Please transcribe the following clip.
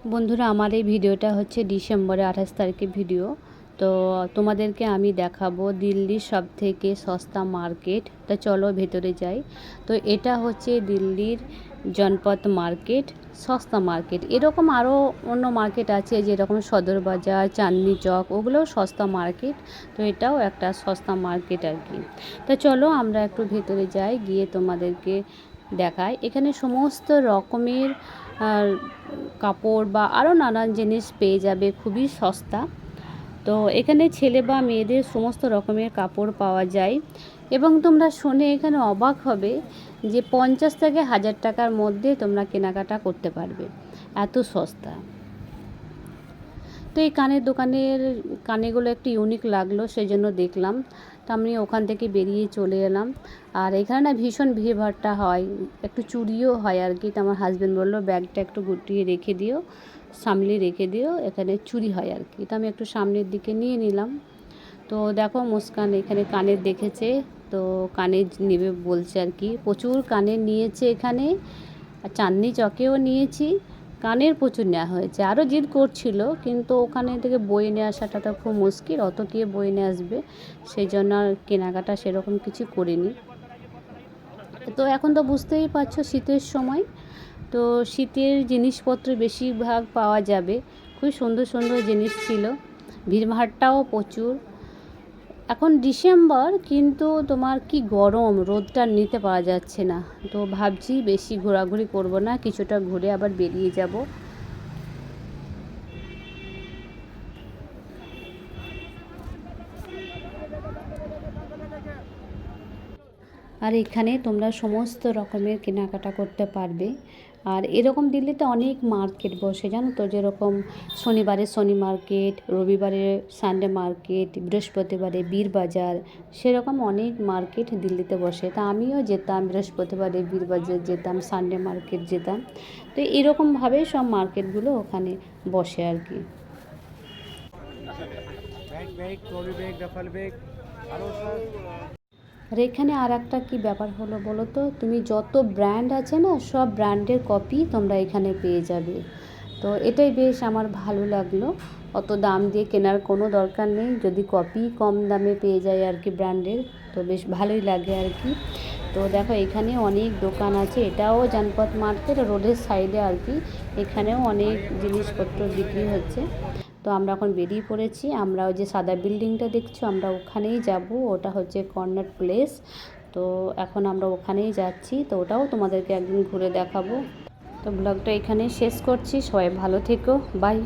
বন্ধুরা, আমার এই ভিডিওটা হচ্ছে ডিসেম্বরের 28 তারিখের ভিডিও। তো তোমাদেরকে আমি দেখাবো দিল্লির সবথেকে সস্তা মার্কেট। তো চলো ভেতরে যাই। তো এটা হচ্ছে দিল্লির জনপথ মার্কেট, সস্তা মার্কেট। এরকম আরও অন্য মার্কেট আছে, যেরকম সদর বাজার, চাঁদনি চক, ওগুলোও সস্তা মার্কেট। তো এটাও একটা সস্তা মার্কেট আর কি। তো চলো আমরা একটু ভেতরে যাই, গিয়ে তোমাদেরকে দেখায়। এখানে সমস্ত রকমের কাপড় বা আরও নানান জিনিস পেয়ে যাবে, খুবই সস্তা। তো এখানে ছেলে বা মেয়েদের সমস্ত রকমের কাপড় পাওয়া যায়, এবং তোমরা শুনে এখানে অবাক হবে যে 50 থেকে 1000 টাকার মধ্যে তোমরা কেনাকাটা করতে পারবে, এত সস্তা। তো এই কানের দোকানের কানেগুলো একটু ইউনিক লাগলো, সেই জন্য দেখলাম। তো আমি ওখান থেকে বেরিয়ে চলে এলাম। আর এখানে না ভীষণ ভিড়ভাট্টা হয়, একটু চুরিও হয় আর কি। তো আমার হাজব্যান্ড বললো ব্যাগটা একটু গুটিয়ে রেখে দিও, সামলে রেখে দিও, এখানে চুরি হয় আর কি। তো আমি একটু সামনের দিকে নিয়ে নিলাম। তো দেখো মুস্কান এখানে কানের দেখেছে, তো কানের নেবে বলছে আর কি। প্রচুর কানের নিয়েছে এখানে, আর চাঁদনি চকেও নিয়েছি। কানের প্রচুর নেওয়া হয়েছে, আরও জিদ করছিল, কিন্তু ওখানে থেকে বয়ে নিয়ে আসাটা তো খুব মুশকিল, অত কে বয়ে নিয়ে আসবে। সেই জন্য আর কেনাকাটা সেরকম কিছু করিনি। তো এখন তো বুঝতেই পারছো শীতের সময়, তো শীতের জিনিসপত্র বেশিরভাগ পাওয়া যাবে। খুব সুন্দর সুন্দর জিনিস ছিল, ভিড়ভাট্টাও প্রচুর। এখন ডিসেম্বর, কিন্তু তোমার কি গরম, রোদটা নিতে পারা যাচ্ছে না। তো ভাবছি বেশি ঘোরাঘুরি করব না, কিছুটা ঘুরে আবার বেরিয়ে যাব। আর এখানে তোমরা সমস্ত রকমের কেনাকাটা করতে পারবে। আর এরকম দিল্লিতে অনেক মার্কেট বসে, জানো তো, যেরকম শনিবারে শনি মার্কেট, রবিবারে সানডে মার্কেট, বৃহস্পতিবারে বীর বাজার, সেরকম অনেক মার্কেট দিল্লিতে বসে। তা আমিও যেতাম, বৃহস্পতিবারে বীর বাজার যেতাম, সানডে মার্কেট যেতাম। তো এরকমভাবে সব মার্কেটগুলো ওখানে বসে আর কি। আর এখানে আর একটা কী ব্যাপার হলো বলো তো, তুমি যত ব্র্যান্ড আছে না, সব ব্র্যান্ডের কপি তোমরা এখানে পেয়ে যাবে। তো এটাই বেশ আমার ভালো লাগলো, অত দাম দিয়ে কেনার কোনো দরকার নেই, যদি কপি কম দামে পেয়ে যায় আর কি ব্র্যান্ডের, তো বেশ ভালোই লাগে আর কি। তো দেখো এখানে অনেক দোকান আছে, এটাও জনপথ মার্কেট, রোডের সাইডে আর কি। এখানেও অনেক জিনিসপত্র বিক্রি হচ্ছে। তো আমরা এখন বেরিয়ে পড়েছি, আমরা ওই যে সাদা বিল্ডিংটা দেখছো, আমরা ওখানেই যাব, ওটা হচ্ছে কর্নার প্লেস। তো এখন আমরা ওখানেই যাচ্ছি, তো ওটাও তোমাদেরকে একদিন ঘুরে দেখাবো। তো ব্লগটা এখানেই শেষ করছি, সবাই ভালো থেকো, বাই।